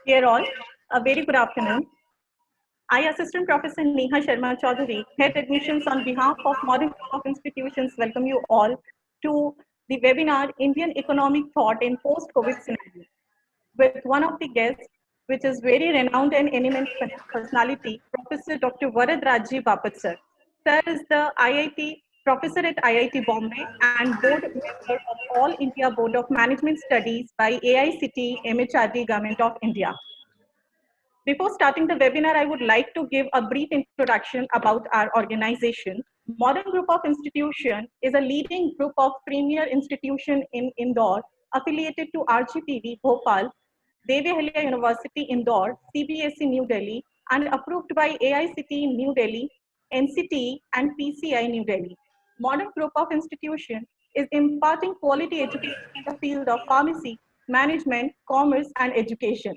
Dear all, a very good afternoon. I, Assistant Professor Neha Sharma Chaudhary, Head Admissions on behalf of Modern Group of Institutions, welcome you all to the webinar Indian Economic Thought in Post-COVID Scenario with one of the guests, which is very renowned and eminent personality, Professor Dr. Varadraj Bapat sir. Sir is the IIT professor at IIT Bombay and board member of All India Board of Management Studies by AICTE MHRD Government of India. Before starting the webinar, I would like to give a brief introduction about our organization. Modern Group of Institution is a leading group of premier institution in Indore, affiliated to RGPV Bhopal, Devi Ahilya University Indore, CBSE New Delhi, and approved by AICTE New Delhi, NCTE, and PCI New Delhi. Modern Group of Institution is imparting quality education in the field of pharmacy, management, commerce, and education.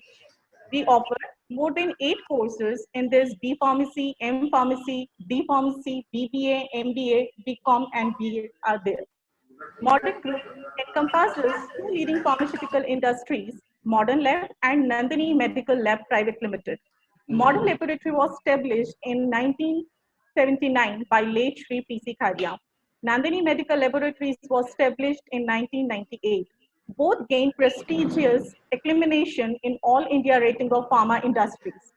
We offer more than 8 courses in this B Pharmacy, M Pharmacy, D Pharmacy, BBA, MBA, BCom, and BA are there. Modern Group encompasses two leading pharmaceutical industries, Modern Lab and Nandini Medical Lab Private Limited. Modern Laboratory was established in 1979 by late Shri P.C. Khadia. Nandini Medical Laboratories was established in 1998. Both gained prestigious acclamation in all India rating of pharma industries.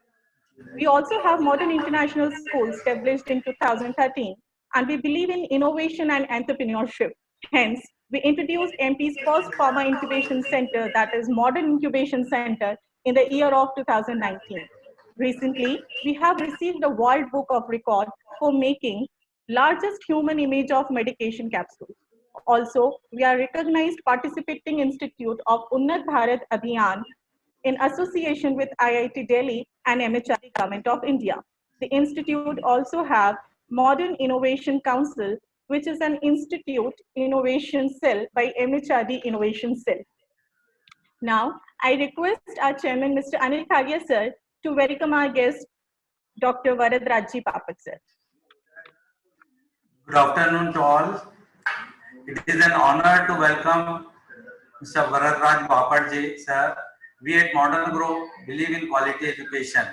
We also have Modern International School established in 2013, and we believe in innovation and entrepreneurship. Hence, we introduced MP's first pharma incubation center, that is Modern Incubation Center, in the year of 2019. Recently, we have received a World Book of Record for making largest human image of medication capsules. Also, we are recognized participating institute of Unnat Bharat Abhiyan in association with IIT Delhi and MHRD Government of India. The institute also have Modern Innovation Council, which is an institute innovation cell by MHRD Innovation Cell. Now, I request our chairman, Mr. Anil Kharia sir, to welcome our guest, Dr. Varadraj Bapat sir. Good afternoon to all. It is an honor to welcome Mr. Varadraj Bapat sir. We at Modern Group believe in quality education,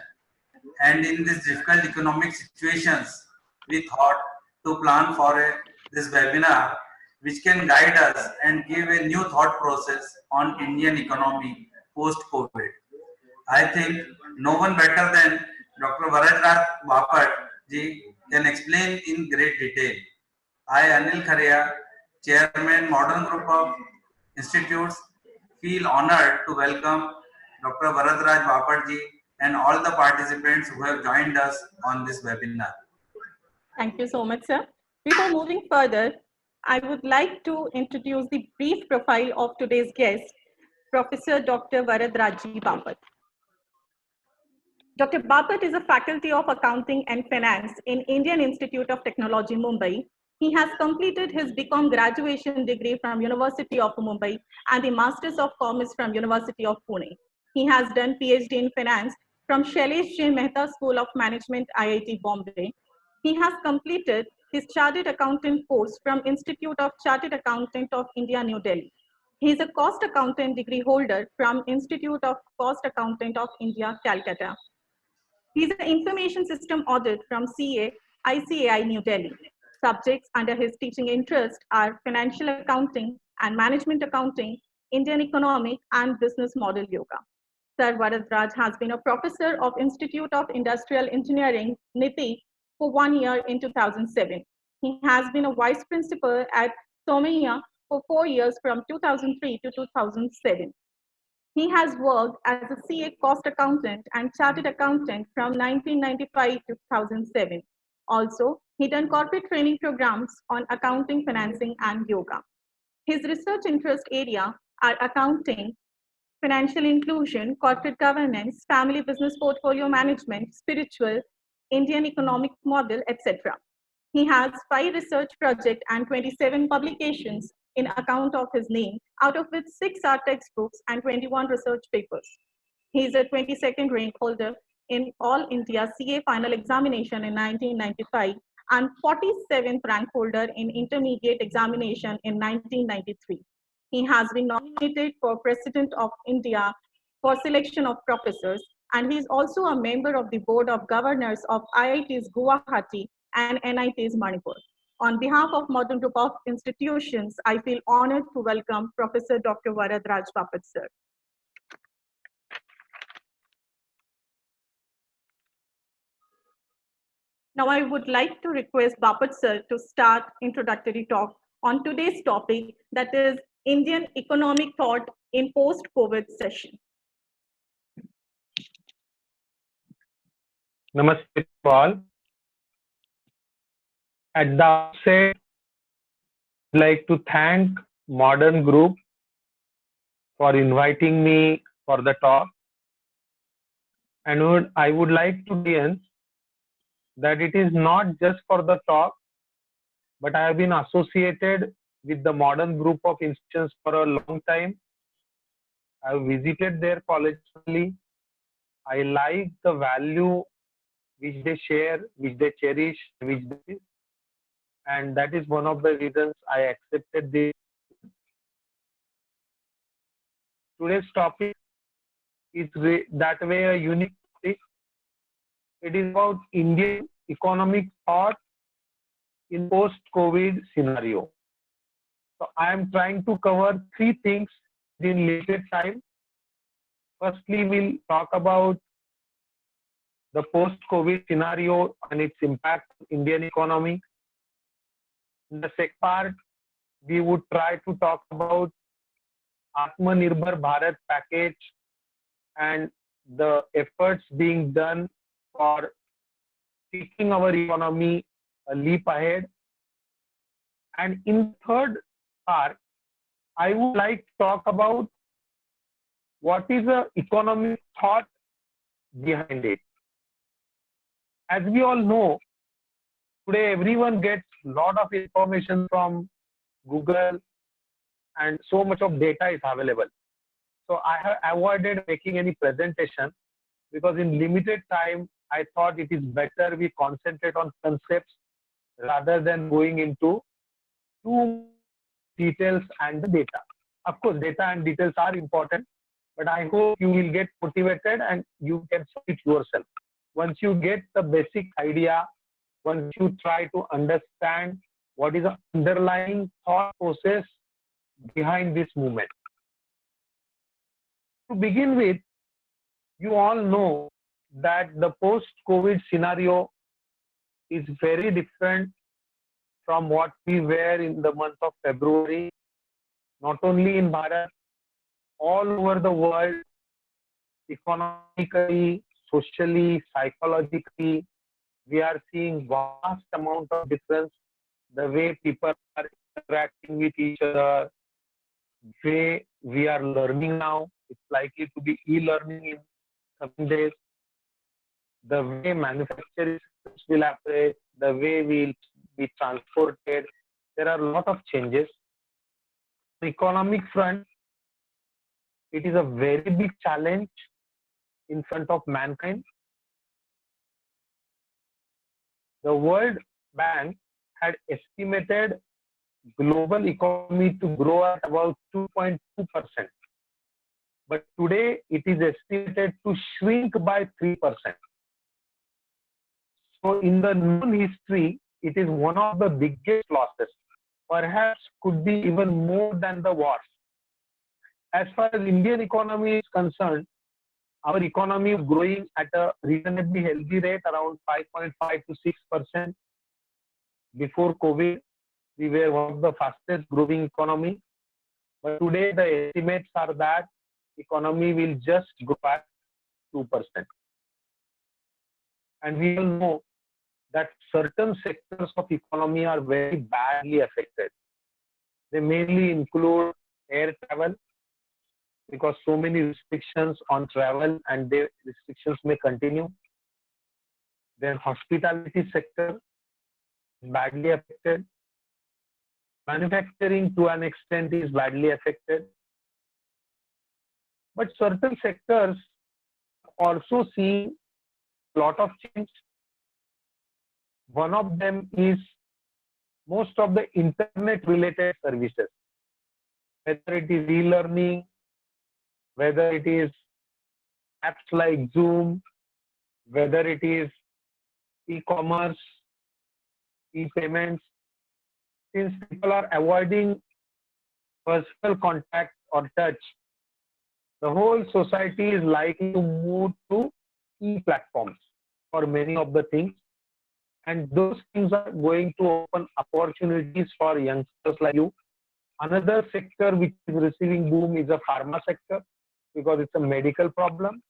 and in these difficult economic situations, we thought to plan for this webinar which can guide us and give a new thought process on Indian economy post-COVID. I think no one better than Dr. Varadraj Bapat ji can explain in great detail. I, Anil Kharia, Chairman, Modern Group of Institutes, feel honored to welcome Dr. Varadraj Bapat ji and all the participants who have joined us on this webinar. Thank you so much, sir. Before moving further, I would like to introduce the brief profile of today's guest, Professor Dr. Varadraj Bapat. Dr. Bapat is a faculty of accounting and finance in Indian Institute of Technology, Mumbai. He has completed his BCom graduation degree from University of Mumbai and the Masters of Commerce from University of Pune. He has done PhD in finance from Shailesh J. Mehta School of Management, IIT Bombay. He has completed his Chartered Accountant course from Institute of Chartered Accountant of India, New Delhi. He is a Cost Accountant degree holder from Institute of Cost Accountant of India, Calcutta. He is an Information System Audit from CA, ICAI, New Delhi. Subjects under his teaching interest are Financial Accounting and Management Accounting, Indian Economic and Business Model Yoga. Sir Varadraj has been a professor of Institute of Industrial Engineering, NITI, for 1 year in 2007. He has been a vice principal at Somaiya for 4 years from 2003 to 2007. He has worked as a CA cost accountant and chartered accountant from 1995 to 2007. Also, he done corporate training programs on accounting, financing, and yoga. His research interest area are accounting, financial inclusion, corporate governance, family business portfolio management, spiritual, Indian economic model, etc. He has 5 research projects and 27 publications in account of his name, out of which 6 are textbooks and 21 research papers. He is a 22nd rank holder in All India CA final examination in 1995 and 47th rank holder in intermediate examination in 1993. He has been nominated for President of India for selection of professors, and he is also a member of the Board of Governors of IIT's Guwahati and NIT's Manipur. On behalf of Modern Group of Institutions, I feel honored to welcome Professor Dr. Varadraj Bapat, sir. Now I would like to request Bapat sir to start introductory talk on today's topic, that is Indian economic thought in post-COVID session. Namaste to all. At the outset, I'd like to thank Modern Group for inviting me for the talk. And I would like to mention that it is not just for the talk, but I have been associated with the Modern Group of institutions for a long time. I have visited their college. I like the value which they share, which they cherish, which they, and that is one of the reasons I accepted this. Today's topic is that way a unique topic. It is about Indian economic thought in post-COVID scenario. So I am trying to cover three things in limited time. Firstly, we'll talk about the post-COVID scenario and its impact on Indian economy. In the second part, we would try to talk about Atmanirbhar Bharat package and the efforts being done for taking our economy a leap ahead. And in the third part, I would like to talk about what is the economic thought behind it. As we all know, today everyone gets a lot of information from Google and so much of data is available. So I have avoided making any presentation because in limited time, I thought it is better we concentrate on concepts rather than going into too details and the data. Of course, data and details are important, but I hope you will get motivated and you can see it yourself. Once you get the basic idea, once you try to understand what is the underlying thought process behind this movement. To begin with, you all know that the post-COVID scenario is very different from what we were in the month of February, not only in Bharat, all over the world, economically, socially, psychologically, we are seeing vast amount of difference, the way people are interacting with each other, the way we are learning now. It's likely to be e-learning in coming days. The way manufacturing will operate, the way we'll be transported, there are a lot of changes. The economic front, it is a very big challenge in front of mankind. The World Bank had estimated global economy to grow at about 2.2%. But today it is estimated to shrink by 3%. So in the known history, it is one of the biggest losses, perhaps could be even more than the wars. As far as Indian economy is concerned, our economy is growing at a reasonably healthy rate, around 5.5 to 6%. Before COVID, we were one of the fastest growing economy. But today the estimates are that economy will just grow at 2%. And we all know that certain sectors of economy are very badly affected. They mainly include air travel, because so many restrictions on travel and the restrictions may continue. Then hospitality sector is badly affected. Manufacturing to an extent is badly affected. But certain sectors also see a lot of change. One of them is most of the internet related services, whether it is e-learning, whether it is apps like Zoom, whether it is e-commerce, e-payments, since people are avoiding personal contact or touch, the whole society is likely to move to e-platforms for many of the things. And those things are going to open opportunities for youngsters like you. Another sector which is receiving boom is the pharma sector because it's a medical problem.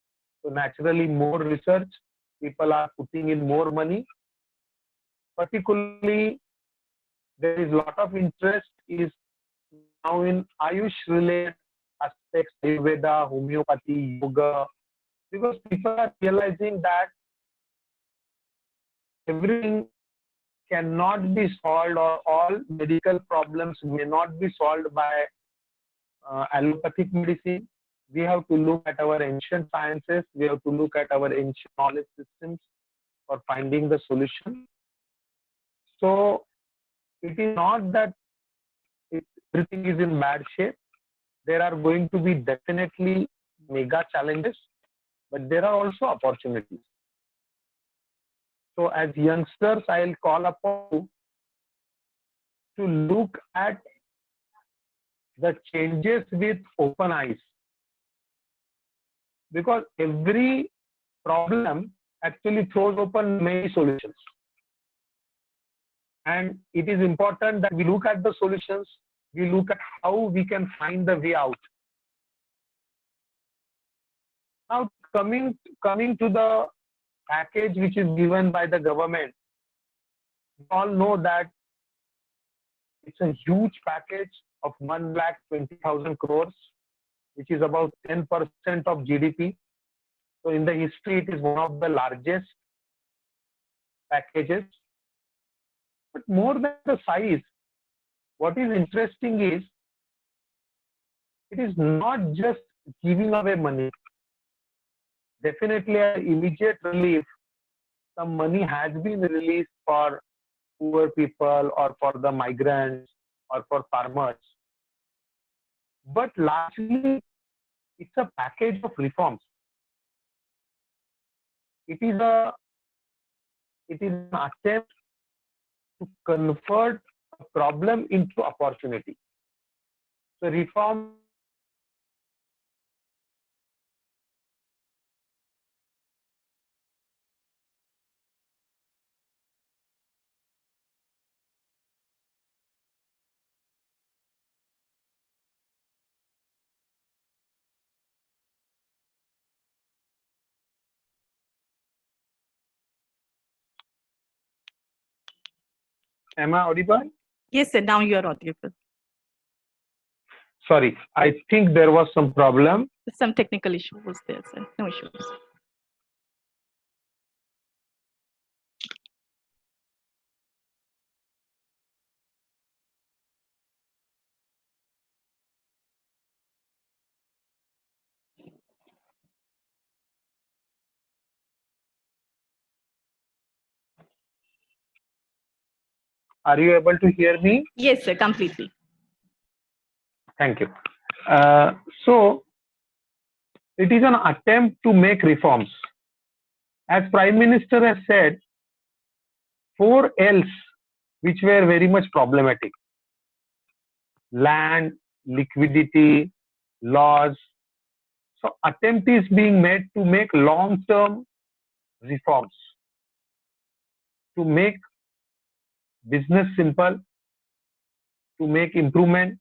So naturally, more research, people are putting in more money. Particularly, there is a lot of interest is now in Ayush related aspects, Ayurveda, homeopathy, yoga, because people are realizing that everything cannot be solved, or all medical problems may not be solved by allopathic medicine. We have to look at our ancient sciences, we have to look at our ancient knowledge systems for finding the solution. So it is not that everything is in bad shape. There are going to be definitely mega challenges, but there are also opportunities. So as youngsters, I'll call upon you to look at the changes with open eyes, because every problem actually throws open many solutions. And it is important that we look at the solutions, we look at how we can find the way out. Now, coming to the package which is given by the government, we all know that it's a huge package of 1,20,000 crores, which is about 10% of GDP. So in the history, it is one of the largest packages. But more than the size, what is interesting is it is not just giving away money. Definitely an immediate relief, some money has been released for poor people or for the migrants or for farmers. But largely, it's a package of reforms. It is an attempt to convert a problem into opportunity. So reform Am I audible? Yes, sir. Now you are audible. Sorry, I think there was some problem. Some technical issue was there, sir. No issues. Are you able to hear me? Yes, sir. Completely. Thank you. So, it is an attempt to make reforms. As Prime Minister has said, 4 L's which were very much problematic: land, liquidity, laws. So, attempt is being made to make long-term reforms, to make business simple, to make improvement.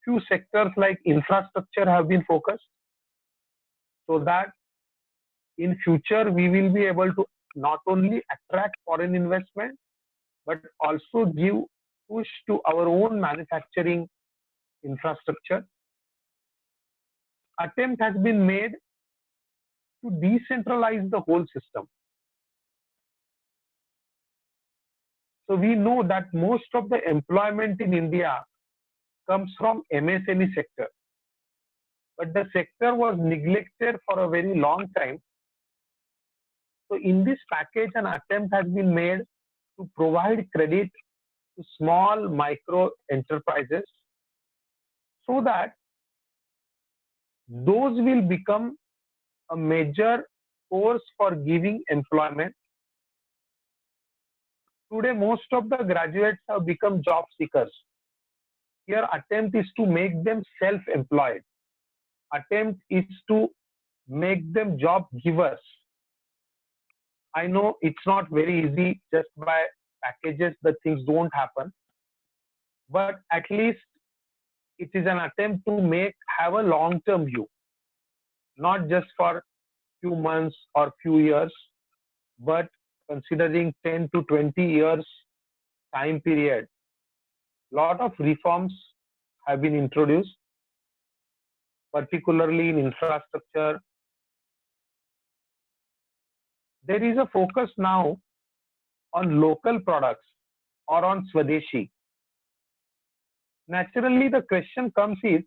Few sectors like infrastructure have been focused, so that in future we will be able to not only attract foreign investment but also give push to our own manufacturing infrastructure. Attempt has been made to decentralize the whole system. So we know that most of the employment in India comes from MSME sector, but the sector was neglected for a very long time. So in this package, an attempt has been made to provide credit to small micro enterprises so that those will become a major force for giving employment. Today, most of the graduates have become job seekers. Your attempt is to make them self-employed. Attempt is to make them job givers. I know it's not very easy just by packages, the things don't happen, but at least it is an attempt to have a long-term view, not just for few months or few years, but considering 10 to 20 years time period. Lot of reforms have been introduced, particularly in infrastructure. There is a focus now on local products or on Swadeshi. Naturally, the question comes is,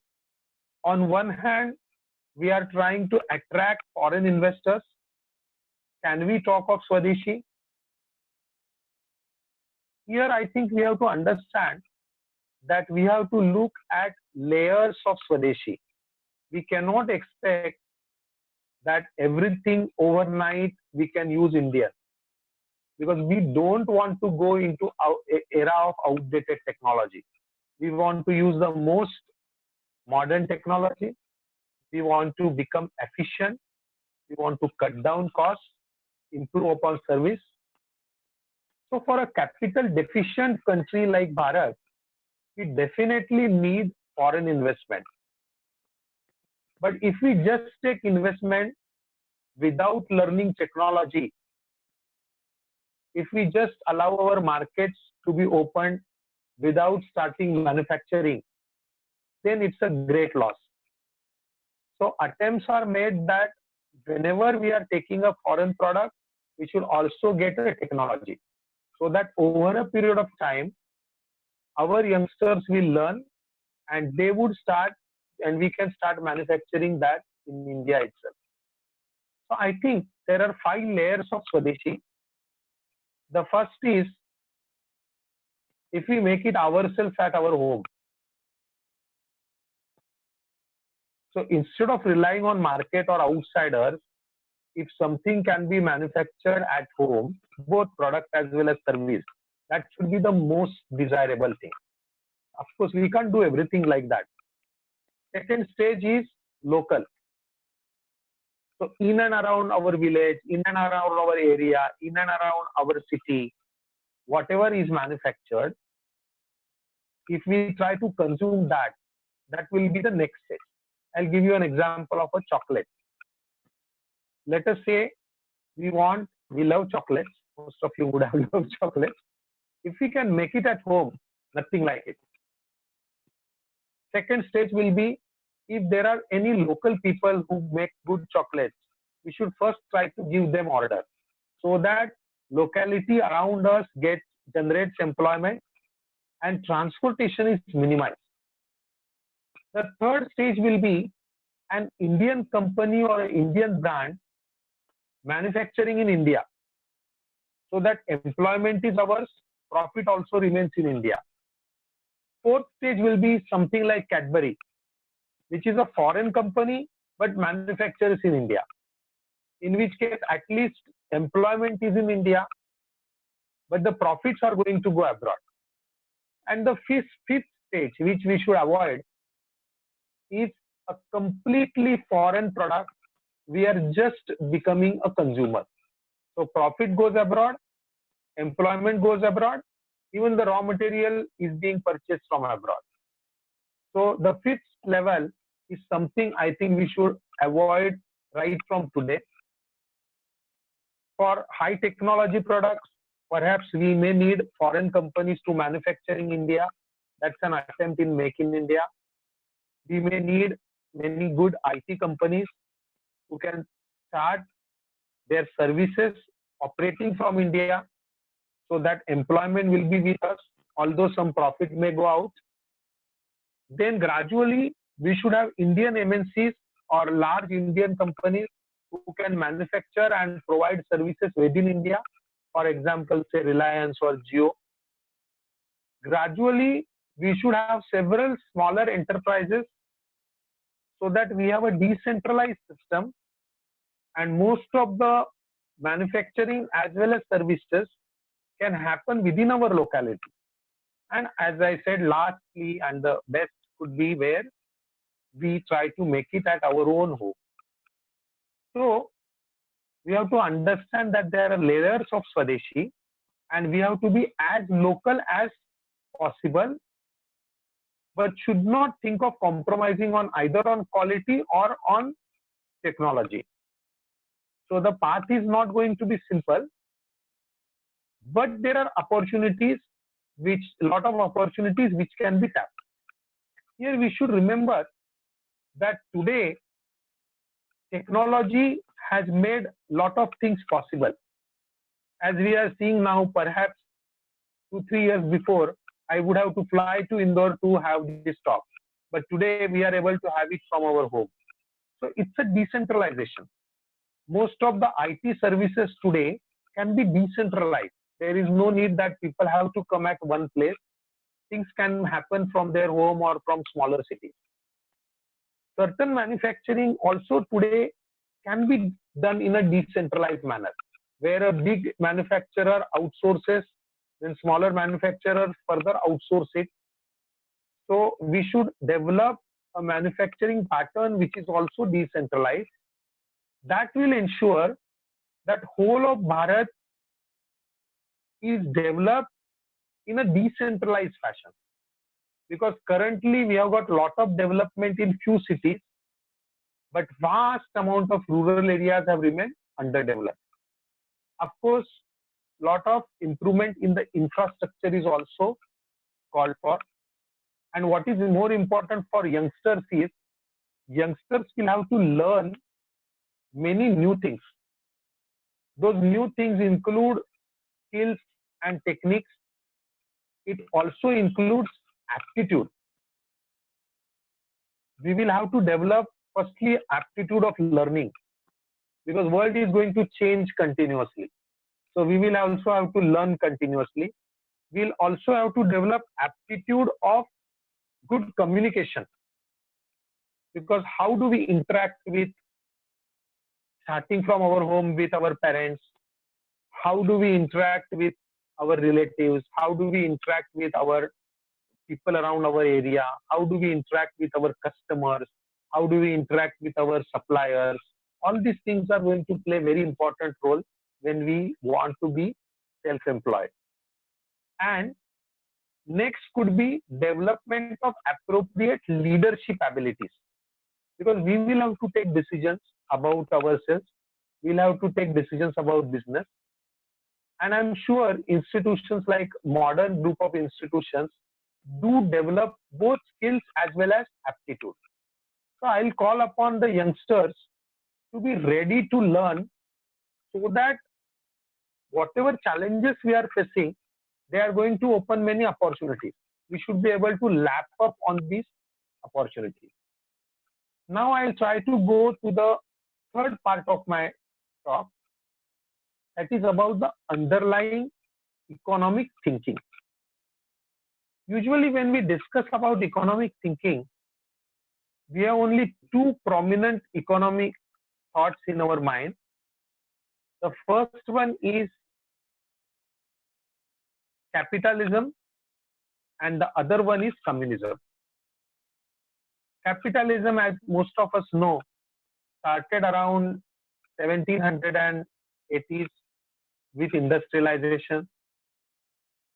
on one hand, we are trying to attract foreign investors. Can we talk of Swadeshi? Here, I think we have to understand that we have to look at layers of Swadeshi. We cannot expect that everything overnight we can use Indian, because we don't want to go into our era of outdated technology. We want to use the most modern technology. We want to become efficient. We want to cut down costs, improve upon service. So for a capital deficient country like Bharat, we definitely need foreign investment. But if we just take investment without learning technology, if we just allow our markets to be opened without starting manufacturing, then it's a great loss. So attempts are made that whenever we are taking a foreign product, we should also get a technology, so that over a period of time, our youngsters will learn and they would start, and we can start manufacturing that in India itself. So I think there are 5 layers of Swadeshi. The first is, if we make it ourselves at our home. So instead of relying on market or outsiders, if something can be manufactured at home, both product as well as service, that should be the most desirable thing. Of course, we can't do everything like that. Second stage is local. So in and around our village, in and around our area, in and around our city, whatever is manufactured, if we try to consume that, that will be the next stage. I'll give you an example of a chocolate. Let us say we love chocolates. Most of you would have loved chocolates. If we can make it at home, nothing like it. Second stage will be, if there are any local people who make good chocolates, we should first try to give them order, so that locality around us generates employment and transportation is minimized. The third stage will be an Indian company or an Indian brand manufacturing in India, so that employment is ours, profit also remains in India. Fourth stage will be something like Cadbury, which is a foreign company but manufactures in India, in which case at least employment is in India, but the profits are going to go abroad. And the fifth stage, which we should avoid, is a completely foreign product. We are just becoming a consumer. So profit goes abroad, employment goes abroad, even the raw material is being purchased from abroad. So the fifth level is something I think we should avoid right from today. For high technology products, perhaps we may need foreign companies to manufacture in India. That's an attempt in Make in India. We may need many good IT companies who can start their services operating from India, so that employment will be with us, although some profit may go out. Then gradually, we should have Indian MNCs or large Indian companies who can manufacture and provide services within India. For example, say Reliance or Jio. Gradually, we should have several smaller enterprises, so that we have a decentralized system and most of the manufacturing as well as services can happen within our locality. And as I said, lastly, and the best could be where we try to make it at our own home. So we have to understand that there are layers of Swadeshi and we have to be as local as possible, but should not think of compromising on either on quality or on technology. So the path is not going to be simple, but there are opportunities, a lot of opportunities which can be tapped. Here we should remember that today technology has made a lot of things possible. As we are seeing now, perhaps 2-3 years before, I would have to fly to Indore to have this talk. But today we are able to have it from our home. So it's a decentralization. Most of the IT services today can be decentralized. There is no need that people have to come at one place. Things can happen from their home or from smaller cities. Certain manufacturing also today can be done in a decentralized manner, where a big manufacturer outsources, then smaller manufacturers further outsource it. So we should develop a manufacturing pattern which is also decentralized. That will ensure that whole of Bharat is developed in a decentralized fashion. Because currently we have got a lot of development in few cities, but vast amount of rural areas have remained underdeveloped. Of course, lot of improvement in the infrastructure is also called for. And what is more important for youngsters is, youngsters will have to learn many new things. Those new things include skills and techniques. It also includes aptitude. We will have to develop firstly aptitude of learning, because world is going to change continuously. So we will also have to learn continuously. We'll also have to develop aptitude of good communication, because how do we interact with, starting from our home with our parents, how do we interact with our relatives, how do we interact with our people around our area, how do we interact with our customers, how do we interact with our suppliers. All these things are going to play a very important role when we want to be self-employed. And next could be development of appropriate leadership abilities, because we will have to take decisions about ourselves, we'll have to take decisions about business. And I'm sure institutions like modern group of institutions do develop both skills as well as aptitude. So I'll call upon the youngsters to be ready to learn, so that whatever challenges we are facing, they are going to open many opportunities. We should be able to lap up on these opportunities. Now I'll try to go to the third part of my talk, that is about the underlying economic thinking. Usually when we discuss about economic thinking, we have only two prominent economic thoughts in our mind. The first one is capitalism and the other one is communism. Capitalism, as most of us know, started around 1780s with industrialization,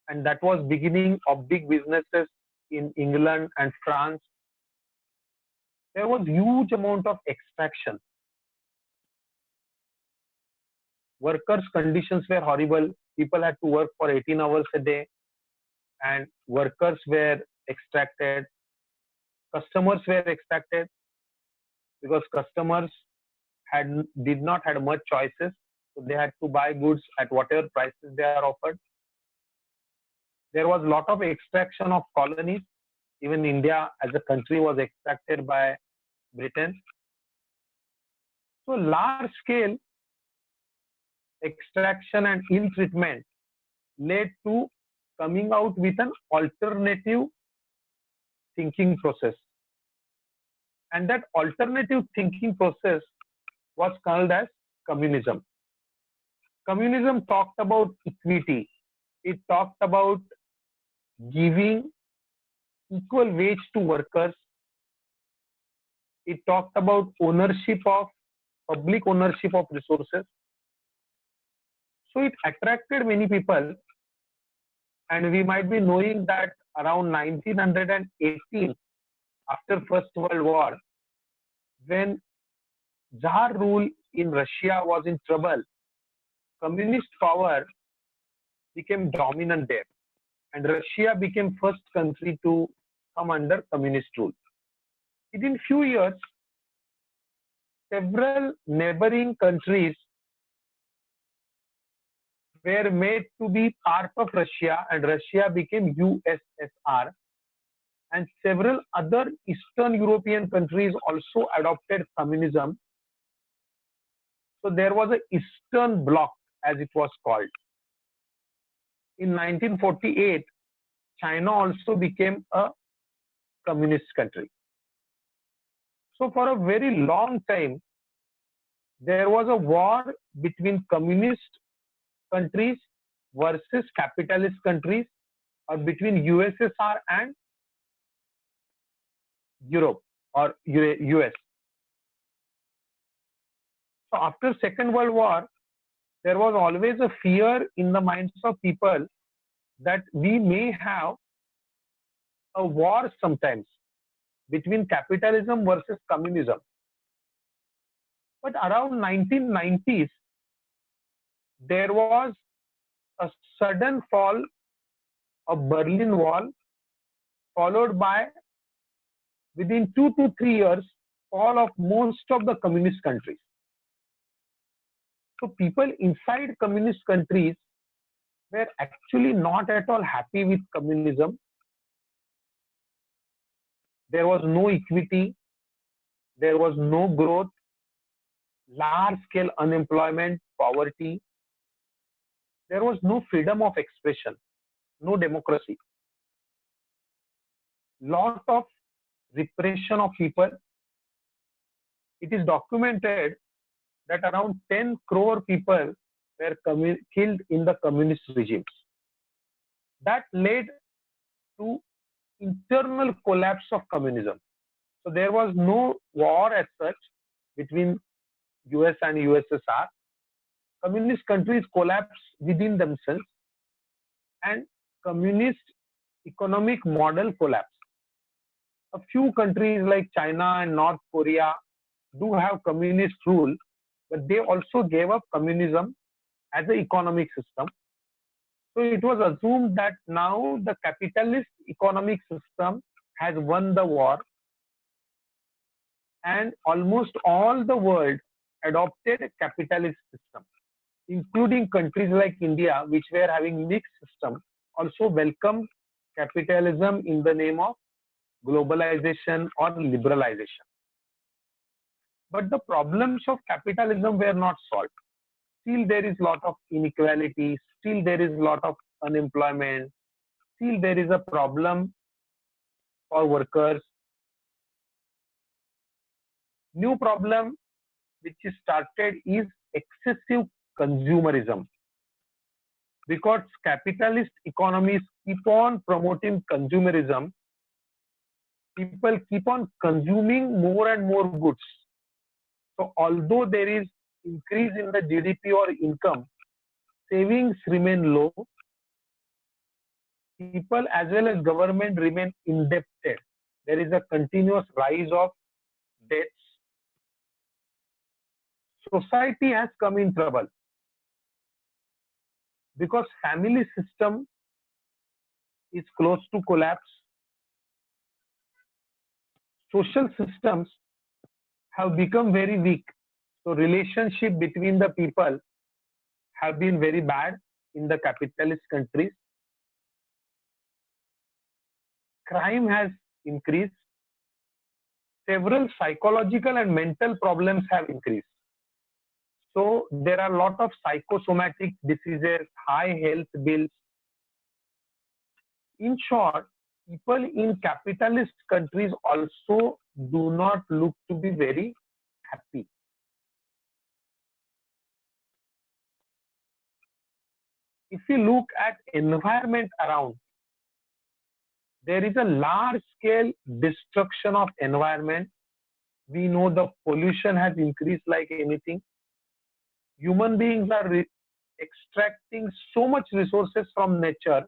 and that was beginning of big businesses in England and France. There was huge amount of extraction. Workers' conditions were horrible. People had to work for 18 hours a day, and workers were extracted. Customers were extracted, because customers did not have much choices. So they had to buy goods at whatever prices they are offered. There was a lot of extraction of colonies. Even India as a country was extracted by Britain. So large scale extraction and ill treatment led to coming out with an alternative thinking process. And that alternative thinking process was called as communism. Communism talked about equity. It talked about giving equal wage to workers. It talked about public ownership of resources. So it attracted many people, and we might be knowing that around 1918, after First World War, when Tsar rule in Russia was in trouble, communist power became dominant there, and Russia became first country to come under communist rule. Within few years, several neighboring countries were made to be part of Russia, and Russia became USSR, and several other Eastern European countries also adopted communism. So there was an Eastern Bloc, as it was called. In 1948, China also became a communist country. So for a very long time, there was a war between communist countries versus capitalist countries, or between USSR and Europe or US. So after Second World War, there was always a fear in the minds of people that we may have a war sometimes between capitalism versus communism. But around 1990s, there was a sudden fall of Berlin Wall, followed by, within 2 to 3 years, fall of most of the communist countries. So people inside communist countries were actually not at all happy with communism. There was no equity, there was no growth, large-scale unemployment, poverty. There was no freedom of expression, no democracy. Lot of repression of people. It is documented that around 10 crore people were killed in the communist regimes. That led to internal collapse of communism. So there was no war as such between US and USSR. Communist countries collapsed within themselves, and communist economic model collapsed. A few countries like China and North Korea do have communist rule, but they also gave up communism as an economic system. So it was assumed that now the capitalist economic system has won the war, and almost all the world adopted a capitalist system, including countries like India, which were having mixed system, also welcomed capitalism in the name of globalization or liberalization. But the problems of capitalism were not solved. Still there is a lot of inequality, still there is a lot of unemployment, still there is a problem for workers. New problem which is started is excessive consumerism. Because capitalist economies keep on promoting consumerism, people keep on consuming more and more goods. So although there is increase in the GDP or income, savings remain low. People as well as government remain indebted. There is a continuous rise of debts. Society has come in trouble because family system is close to collapse. Social systems have become very weak. So relationship between the people have been very bad in the capitalist countries. Crime has increased. Several psychological and mental problems have increased. So there are a lot of psychosomatic diseases, high health bills. In short, people in capitalist countries also do not look to be very happy. If you look at environment around, there is a large scale destruction of environment. We know the pollution has increased like anything. Human beings are extracting so much resources from nature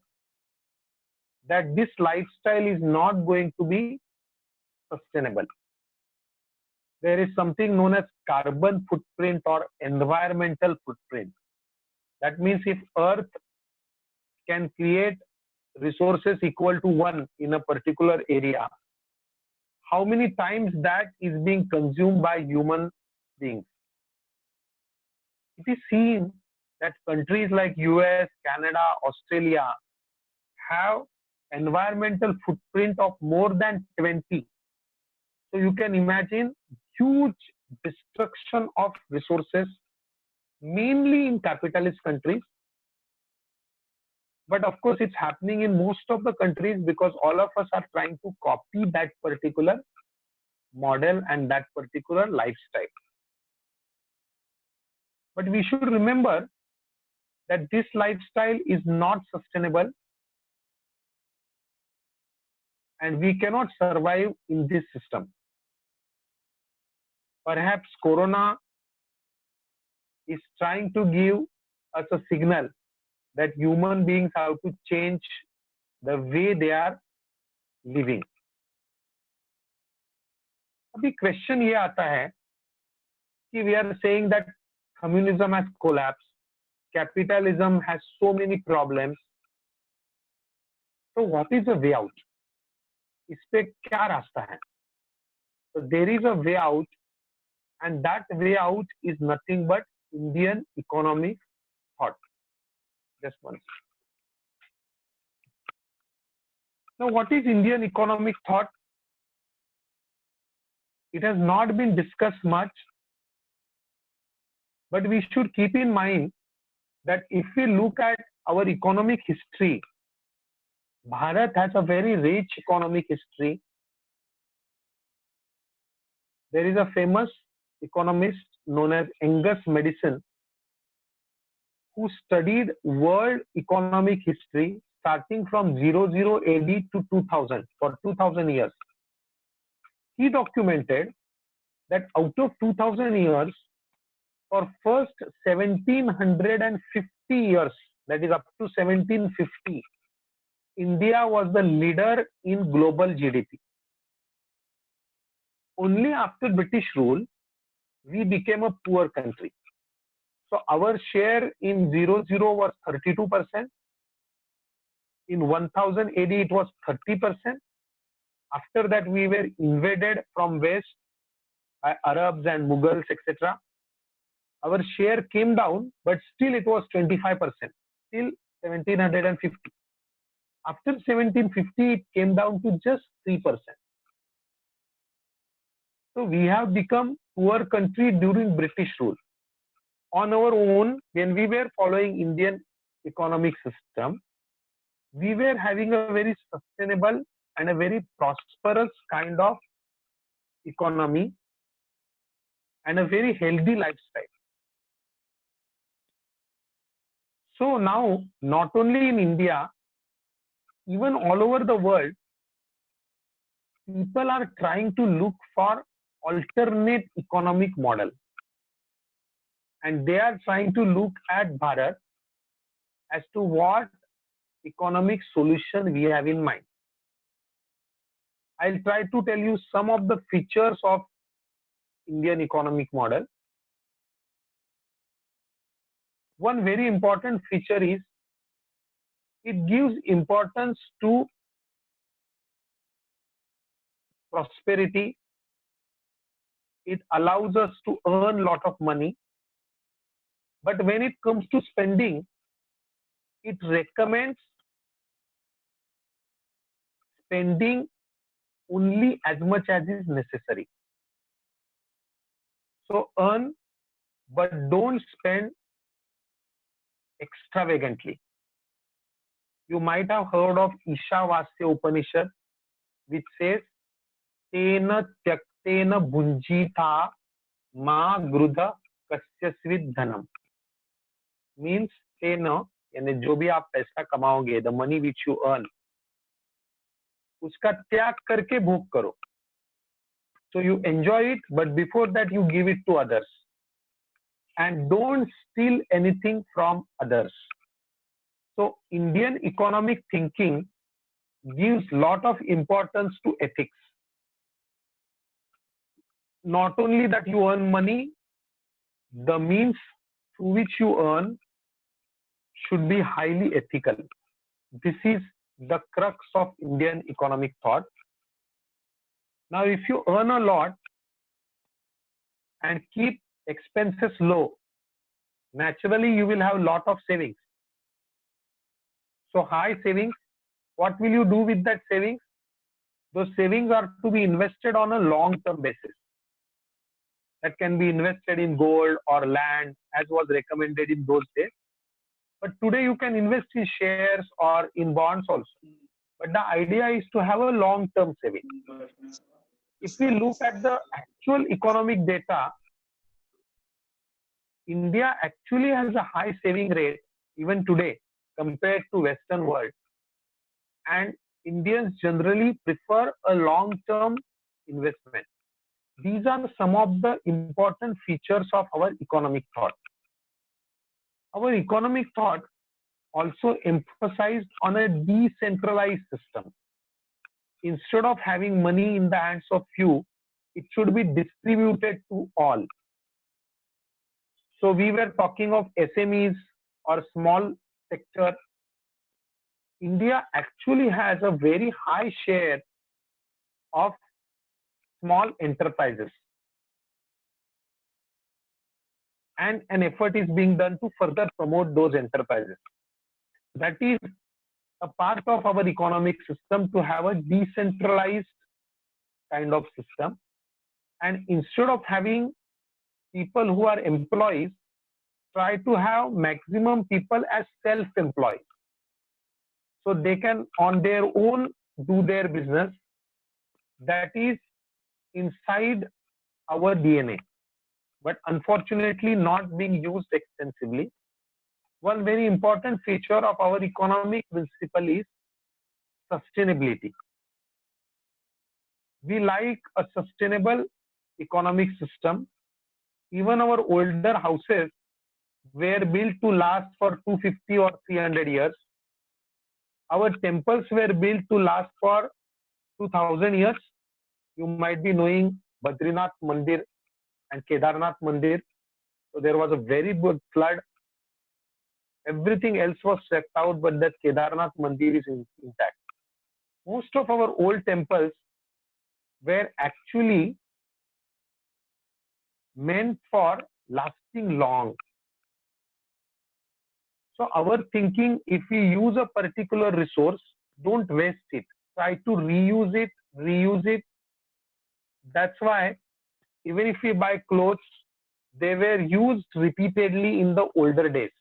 that this lifestyle is not going to be sustainable. There is something known as carbon footprint or environmental footprint. That means if Earth can create resources equal to 1 in a particular area, how many times that is being consumed by human beings? It is seen that countries like US, Canada, Australia have environmental footprint of more than 20. So you can imagine huge destruction of resources, mainly in capitalist countries. But of course, it's happening in most of the countries because all of us are trying to copy that particular model and that particular lifestyle. But we should remember that this lifestyle is not sustainable and we cannot survive in this system. Perhaps Corona is trying to give us a signal that human beings have to change the way they are living. अभी question ये आता है कि we are saying that communism has collapsed, capitalism has so many problems. So what is the way out? इस पे क्या रास्ता है? So there is a way out, and that way out is nothing but Indian economic thought. Just one. Now, what is Indian economic thought? It has not been discussed much, but we should keep in mind that if we look at our economic history, Bharat has a very rich economic history. There is a famous economist known as Angus Madison who studied world economic history starting from 00 AD to 2000 for 2000 years. He documented that out of 2000 years, for first 1750 years, that is up to 1750, India was the leader in global GDP. Only after British rule, we became a poor country. So our share in 00 was 32%. In 1000 AD, it was 30%. After that, we were invaded from West by Arabs and Mughals, etc. Our share came down, but still it was 25%, till 1750. After 1750, it came down to just 3%. So we have become poor country during British rule. On our own, when we were following Indian economic system, we were having a very sustainable and a very prosperous kind of economy and a very healthy lifestyle. So now, not only in India, even all over the world, people are trying to look for alternate economic model. And they are trying to look at Bharat as to what economic solution we have in mind. I'll try to tell you some of the features of Indian economic model. One very important feature is it gives importance to prosperity. It allows us to earn a lot of money. But when it comes to spending, it recommends spending only as much as is necessary. So earn, but don't spend extravagantly. You might have heard of Ishavasya Upanishad, which says तेन त्यक्तेन भुंजीता मा गृध कस्यस्विद धनम. Means तेन, यानी जो भी आप पैसा कमाओगे, the money which you earn, उसका त्याग करके भोग करो. So you enjoy it, but before that you give it to others. And don't steal anything from others. So Indian economic thinking gives lot of importance to ethics. Not only that you earn money, the means through which you earn should be highly ethical. This is the crux of Indian economic thought. Now, if you earn a lot and keep expenses low, naturally you will have a lot of savings. So high savings, what will you do with that savings? Those savings are to be invested on a long-term basis. That can be invested in gold or land, as was recommended in those days. But today you can invest in shares or in bonds also. But the idea is to have a long-term saving. If we look at the actual economic data, India actually has a high saving rate even today compared to Western world. And Indians generally prefer a long-term investment. These are some of the important features of our economic thought. Our economic thought also emphasized on a decentralized system. Instead of having money in the hands of few, it should be distributed to all. So we were talking of SMEs or small sector. India actually has a very high share of small enterprises. And an effort is being done to further promote those enterprises. That is a part of our economic system, to have a decentralized kind of system. And instead of having people who are employees, try to have maximum people as self-employed. So they can on their own do their business. That is inside our DNA, but unfortunately not being used extensively. One very important feature of our economic principle is sustainability. We like a sustainable economic system. Even our older houses were built to last for 250 or 300 years. Our temples were built to last for 2000 years. You might be knowing Badrinath Mandir and Kedarnath Mandir. So there was a very good flood. Everything else was swept out, but that Kedarnath Mandir is intact. Most of our old temples were actually meant for lasting long. So our thinking, if we use a particular resource, don't waste it. Try to reuse it. That's why even if we buy clothes, they were used repeatedly in the older days.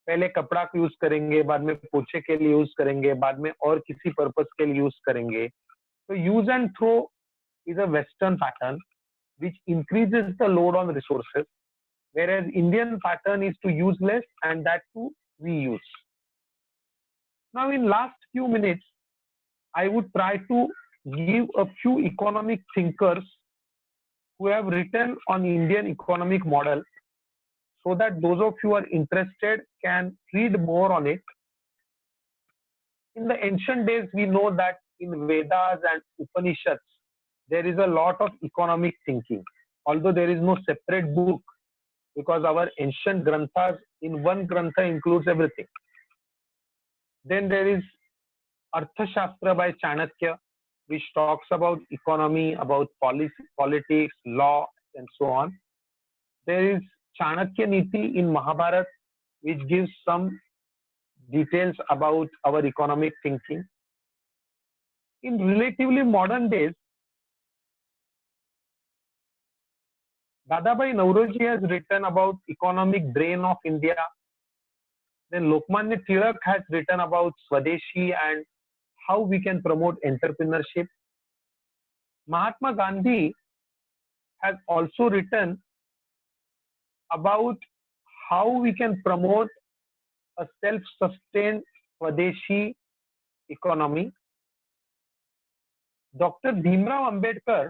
पहले कपड़ा को use करेंगे, बाद में पोछे के लिए use करेंगे, बाद में और किसी पर्पस के लिए यूज करेंगे. So use and throw is a Western pattern which increases the load on resources, whereas Indian pattern is to use less and that to reuse. Now in last few minutes, I would try to give a few economic thinkers who have written on Indian economic model, so that those of you who are interested can read more on it. In the ancient days, we know that in Vedas and Upanishads, there is a lot of economic thinking, although there is no separate book, because our ancient granthas, in one grantha includes everything. Then there is Arthashastra by Chanakya, which talks about economy, about policy, politics, law, and so on. There is Chanakya Niti in Mahabharata, which gives some details about our economic thinking. In relatively modern days, Dadabhai Nauroji has written about economic brain of India. Then Lokmanya Tilak has written about Swadeshi and how we can promote entrepreneurship. Mahatma Gandhi has also written about how we can promote a self-sustained Swadeshi economy. Dr. Bhimrao Ambedkar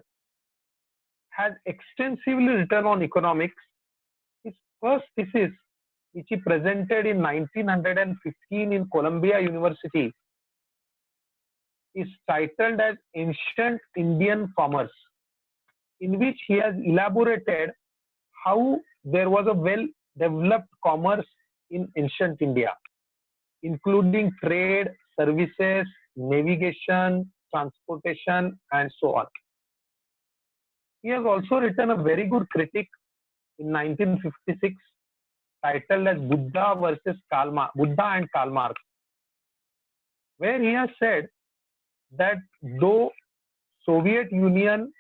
has extensively written on economics. His first thesis, which he presented in 1915 in Columbia University, is titled as Ancient Indian Commerce, in which he has elaborated how there was a well-developed commerce in ancient India, including trade, services, navigation, transportation, and so on. He has also written a very good critique in 1956 titled as Buddha versus Buddha and Karl Marx, where he has said that though Soviet Union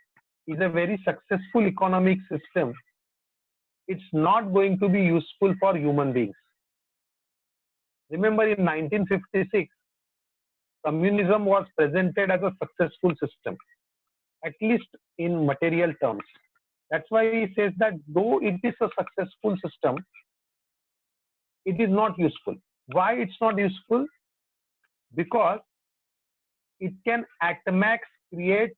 is a very successful economic system, it's not going to be useful for human beings. Remember, in 1956, communism was presented as a successful system, at least in material terms. That's why he says that though it is a successful system, it is not useful. Why it's not useful? Because it can at max create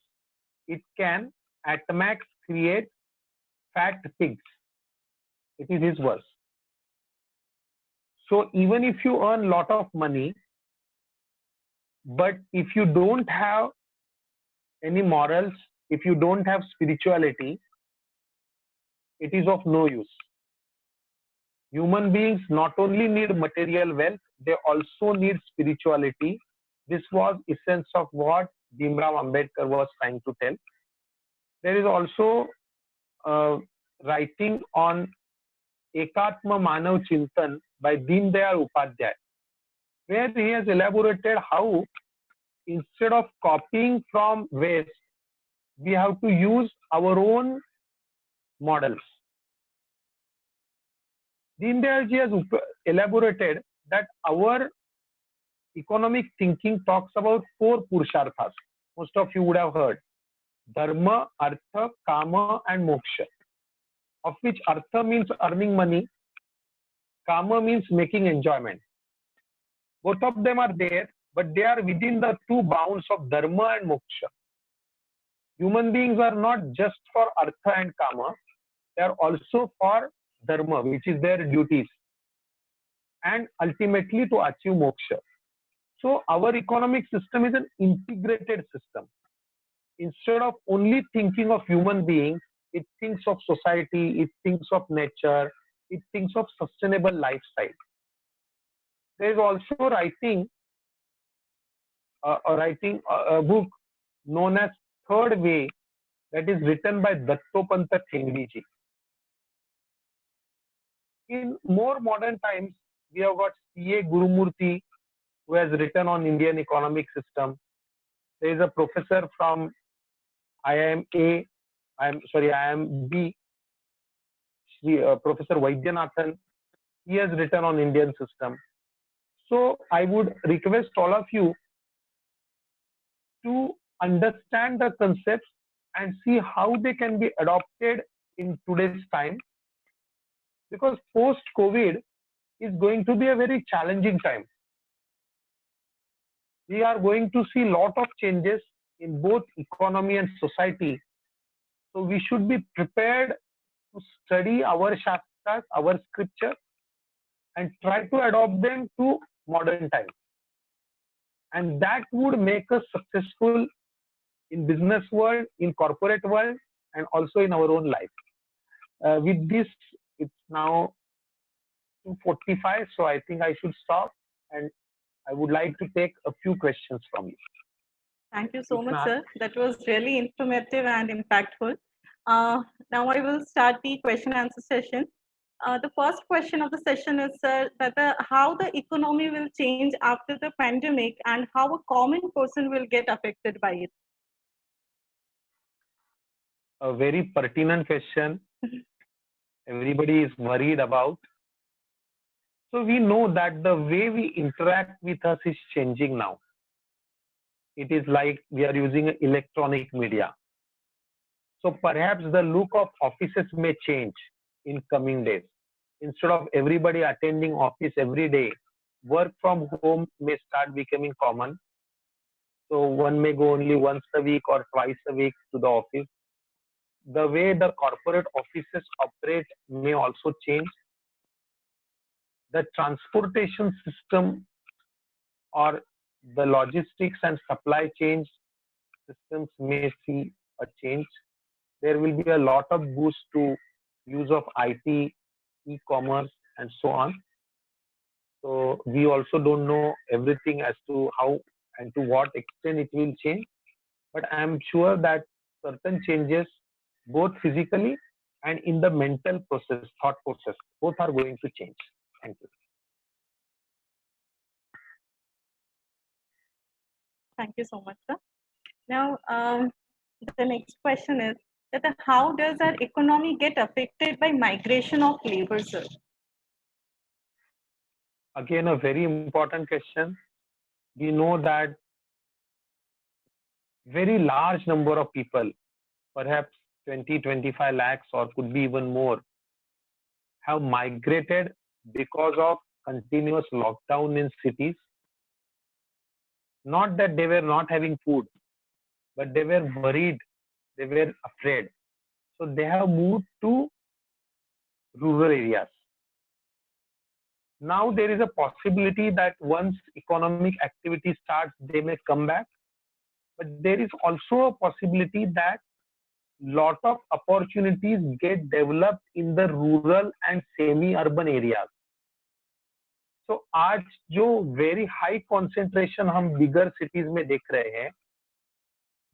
fat pigs. It is his words. So even if you earn a lot of money, but if you don't have any morals, if you don't have spirituality, it is of no use. Human beings not only need material wealth, they also need spirituality. This was essence of what Bhimrao Ambedkar was trying to tell. There is also writing on Ekatma Manav Chintan by Deen Dayal Upadhyay, where he has elaborated how instead of copying from West, we have to use our own models. Deen Dayal ji has elaborated that our economic thinking talks about 4 purusharthas. Most of you would have heard. Dharma, Artha, Kama and Moksha. Of which Artha means earning money. Kama means making enjoyment. Both of them are there, but they are within the 2 bounds of Dharma and Moksha. Human beings are not just for Artha and Kama, they are also for Dharma, which is their duties, and ultimately to achieve Moksha. So our economic system is an integrated system. Instead of only thinking of human beings, it thinks of society, it thinks of nature, it thinks of sustainable lifestyle. There is also writing a book known as Third Way, that is written by Dattopant Thengdi ji. In more modern times, we have got C.A. Gurumurthy, who has written on Indian economic system. There is a professor from IIMB, Professor Vaidyanathan. He has written on Indian system. So I would request all of you to understand the concepts and see how they can be adopted in today's time, because post-COVID is going to be a very challenging time. We are going to see a lot of changes in both economy and society. So we should be prepared to study our Shastras, our scripture, and try to adopt them to modern times. And that would make us successful in business world, in corporate world, and also in our own life. With this, it's now 2:45, so I think I should stop, and I would like to take a few questions from you. Thank you so much, sir. That was really informative and impactful. Now I will start the question answer session. The first question of the session is, sir, that how the economy will change after the pandemic and how a common person will get affected by it. A very pertinent question. Everybody is worried about. So we know that the way we interact with us is changing now. It is like we are using electronic media. So perhaps the look of offices may change in coming days. Instead of everybody attending office every day, work from home may start becoming common. So one may go only once a week or twice a week to the office. The way the corporate offices operate may also change. The transportation system or the logistics and supply chain systems may see a change. There will be a lot of boost to use of IT, e-commerce, and so on. So we also don't know everything as to how and to what extent it will change. But I am sure that certain changes, both physically and in the mental process, thought process, both are going to change. Thank you. Thank you so much, sir. Now, the next question is that how does our economy get affected by migration of labor, sir? Again, a very important question. We know that very large number of people, perhaps 20-25 lakhs or could be even more, have migrated because of continuous lockdown in cities. Not that they were not having food, but they were worried, they were afraid. So they have moved to rural areas. Now there is a possibility that once economic activity starts, they may come back. But there is also a possibility that lot of opportunities get developed in the rural and semi-urban areas. So आज जो very high concentration हम bigger cities में देख रहे हैं,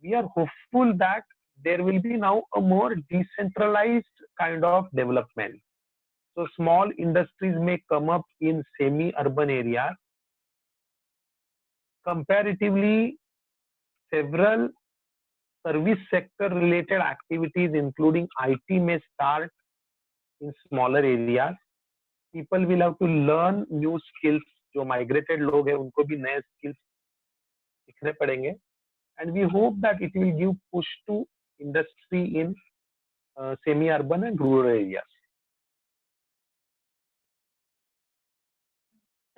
we are hopeful that there will be now a more decentralized kind of development. So small industries may come up in semi-urban areas. Comparatively, several service sector related activities including IT may start in smaller areas. People will have to learn new skills. जो migrated लोग हैं उनको भी नए skills सीखने पड़ेंगे. And we hope that it will give push to industry in semi-urban and rural areas.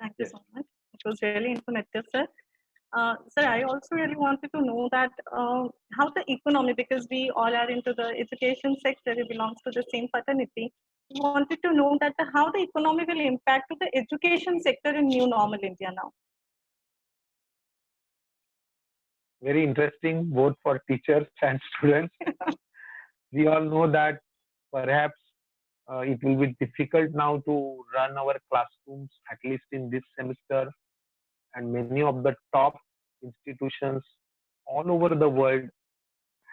Thank you so much. It was really informative, sir. Sir, I also really wanted to know that how the economy, because we all are into the education sector, we belongs to the same fraternity. We wanted to know that how the economy will impact to the education sector in new normal India now. Very interesting, both for teachers and students. We all know that perhaps it will be difficult now to run our classrooms, at least in this semester. And many of the top institutions all over the world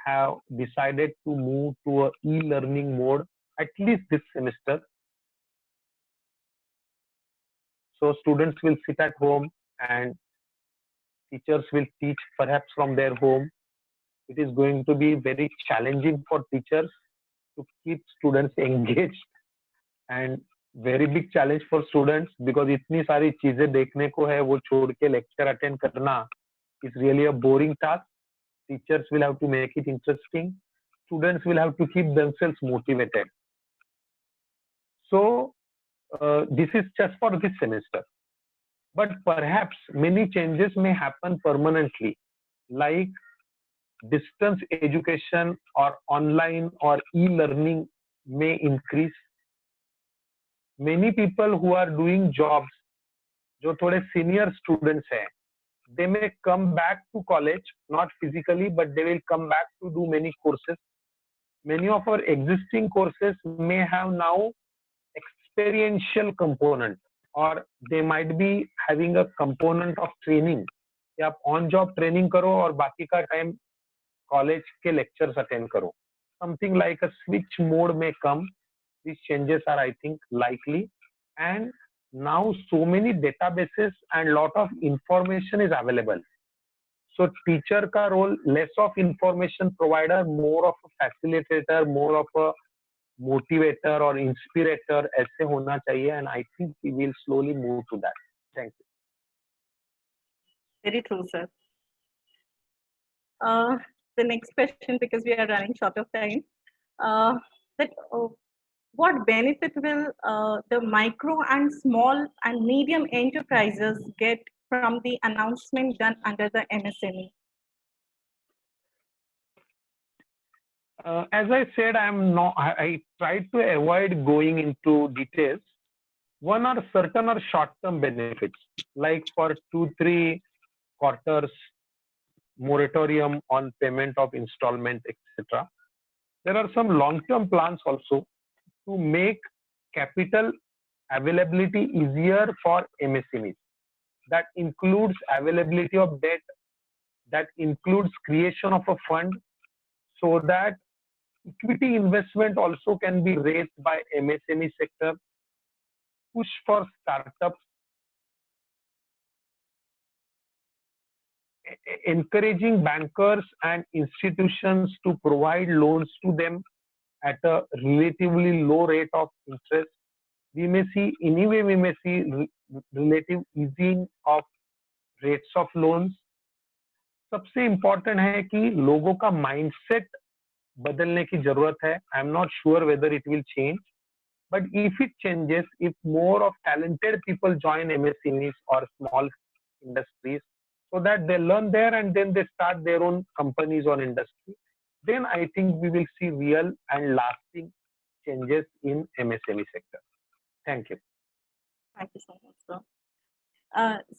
have decided to move to a e-learning mode, at least this semester. So students will sit at home and teachers will teach perhaps from their home. It is going to be very challenging for teachers to keep students engaged, and very big challenge for students because इतनी सारी चीजें देखने को है वो छोड़ के lecture attend करना is really a boring task. Teachers will have to make it interesting. Students will have to keep themselves motivated. So this is just for this semester. But perhaps many changes may happen permanently, like distance education or online or e-learning may increase. Many people who are doing jobs, जो थोड़े senior students हैं, they may come back to college, not physically, but they will come back to do many courses. Many of our existing courses may have now experiential component, or they might be having a component of training. कि आप on job training करो और बाकी का time college के lectures attend करो. Something like a switch mode may come. These changes are, I think, likely. And now so many databases and lot of information is available. So teacher का role less of information provider, more of a facilitator, more of a motivator or inspirator ऐसे होना चाहिए. And I think we will slowly move to that. Thank you. Very true, sir. the next question because we are running short of time. That what benefit will the micro and small and medium enterprises get from the announcement done under the MSME? As I said, I tried to avoid going into details. One are certain or short-term benefits, like for 2-3 quarters moratorium on payment of installment, etc. There are some long-term plans also to make capital availability easier for MSMEs. That includes availability of debt, that includes creation of a fund so that equity investment also can be raised by MSME sector, push for startups, encouraging bankers and institutions to provide loans to them at a relatively low rate of interest. We may see relative easing of rates of loans. सबसे important है कि लोगों का mindset बदलने की जरूरत है. I am not sure whether it will change, but if it changes, if more of talented people join MSMEs or small industries so that they learn there and then they start their own companies or industry, then I think we will see real and lasting changes in MSME sector. Thank you. Thank you so much, sir.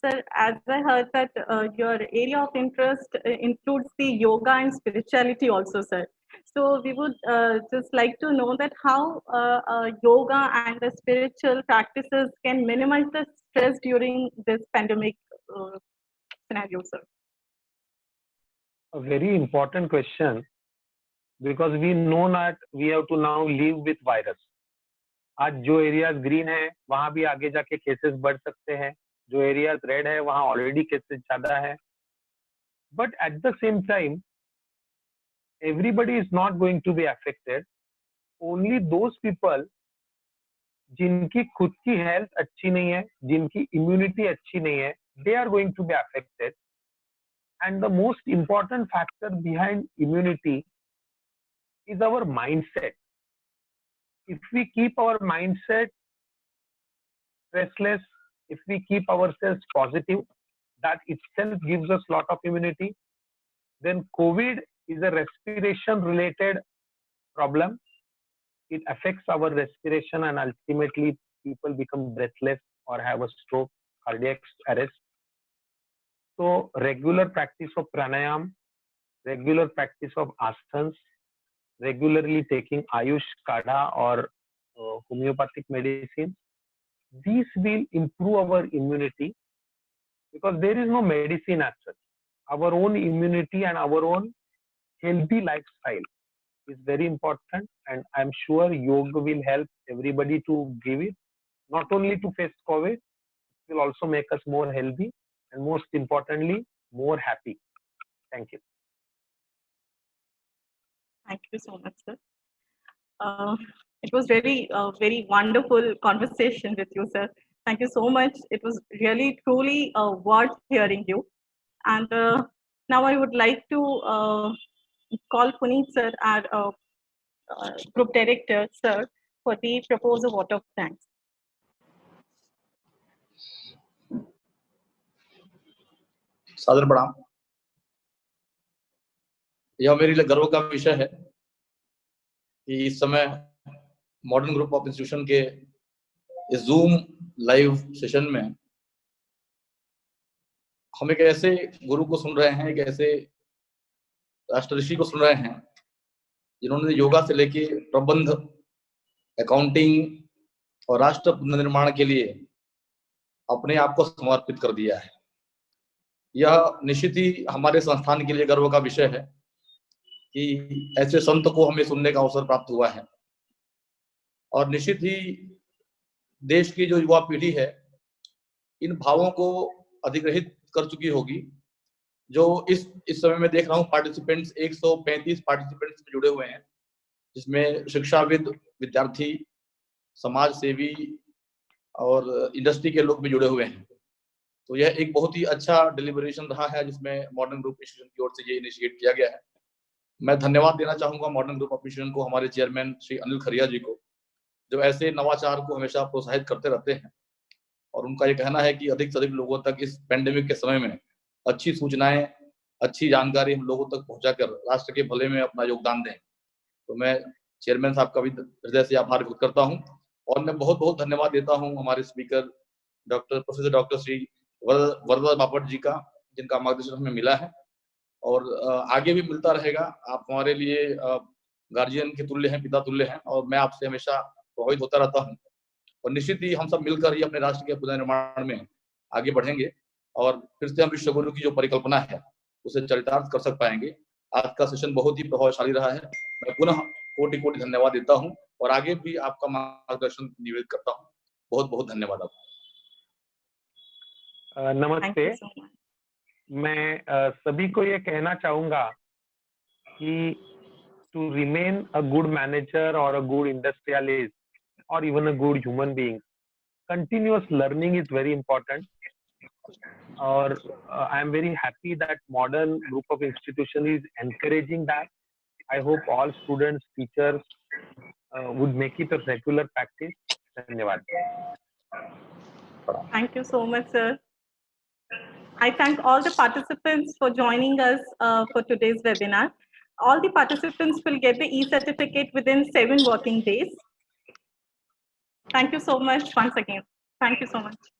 Sir, as I heard that your area of interest includes the yoga and spirituality also, sir. So we would just like to know that how yoga and the spiritual practices can minimize the stress during this pandemic scenario, sir. A very important question, because we know that we have to now live with virus. आज जो areas green है वहां भी आगे जाके cases बढ़ सकते हैं, जो एरियाज रेड है वहां ऑलरेडी केसेस ज्यादा है. But at the same time everybody is not going to be affected. Only those people जिनकी खुद की हेल्थ अच्छी नहीं है, जिनकी इम्यूनिटी अच्छी नहीं है, they are going to be affected. And the most important factor behind immunity is our mindset. If we keep our mindset stressless, if we keep ourselves positive, that itself gives us lot of immunity. Then COVID is a respiration related problem. It affects our respiration and ultimately people become breathless or have a stroke, cardiac arrest. So regular practice of pranayam, regular practice of asanas, regularly taking Ayush Kada or homeopathic medicine, these will improve our immunity, because there is no medicine as such. Our own immunity and our own healthy lifestyle is very important, and I'm sure yoga will help everybody to give it, not only to face COVID, it will also make us more healthy and most importantly, more happy. Thank you. Thank you so much, sir. It was really very wonderful conversation with you, sir. Thank you so much. It was really, truly worth hearing you. And now I would like to call Puneet, sir, our group director, sir, for the proposed vote of thanks. सादर प्रणाम. यह मेरे लिए गर्व का विषय है कि इस समय मॉडर्न ग्रुप ऑफ इंस्टीट्यूशन के इस जूम लाइव सेशन में हम एक ऐसे गुरु को सुन रहे हैं, एक ऐसे राष्ट्र ऋषि को सुन रहे हैं जिन्होंने योगा से लेके प्रबंध, अकाउंटिंग और राष्ट्र पुनर्निर्माण के लिए अपने आप को समर्पित कर दिया है. यह निश्चित ही हमारे संस्थान के लिए गर्व का विषय है कि ऐसे संत को हमें सुनने का अवसर प्राप्त हुआ है. और निश्चित ही देश की जो युवा पीढ़ी है इन भावों को अधिग्रहित कर चुकी होगी. जो इस समय में देख रहा हूँ पार्टिसिपेंट्स 135 पार्टिसिपेंट्स में जुड़े हुए हैं, जिसमें शिक्षाविद, विद्यार्थी, समाज सेवी और इंडस्ट्री के लोग भी जुड़े हुए हैं. तो यह एक बहुत ही अच्छा डिलिबरेशन रहा है जिसमें मॉडर्न ग्रुप इंस्टीट्यूशन की ओर से ये इनिशिएट किया गया है. मैं धन्यवाद देना चाहूंगा मॉडर्न ग्रुप ऑफ इंस्टीट्यूशन को, हमारे चेयरमैन श्री अनिल खरिया जी को, जो ऐसे नवाचार को हमेशा प्रोत्साहित करते रहते हैं। और उनका ये कहना है कि अधिक से अधिक लोगों तक इस पेंडेमिक के समय में अच्छी सूचनाएं, अच्छी जानकारी हम लोगों तक पहुंचाकर राष्ट्र के भले में अपना योगदान दें। तो मैं चेयरमैन साहब का भी हृदय से आभार व्यक्त करता हूं और मैं बहुत बहुत धन्यवाद देता हूं हमारे speaker professor doctor Shri Varadaraj Bapat ji का, जिनका मार्गदर्शन हमें मिला है और आगे भी मिलता रहेगा। आप हमारे लिए गार्जियन के तुल्य हैं, पिता तुल्य हैं और मैं आपसे हमेशा प्रभावित होता रहता हूं और निश्चित ही हम सब मिलकर ही अपने राष्ट्र के पुनर्निर्माण में आगे बढ़ेंगे और फिर से हम विश्व गुरु की जो परिकल्पना है उसे चरितार्थ कर सक पाएंगे। आज का सेशन बहुत ही प्रभावशाली रहा है। मैं पुनः कोटि कोटि धन्यवाद देता हूं और आगे भी आपका मार्गदर्शन निवेदित करता हूं। बहुत बहुत धन्यवाद आपका। नमस्ते। मैं सभी को ये कहना चाहूंगा कि to remain a good manager और अ गुड इंडस्ट्रियलिस्ट और even a good human being, continuous learning is very important. Or I am very happy that modern group of institution is encouraging that. I hope all students, teachers would make it a regular practice. Dhanyawad. Thank you so much, sir. I thank all the participants for joining us for today's webinar. All the participants will get the e-certificate within 7 working days. Thank you so much once again. Thank you so much.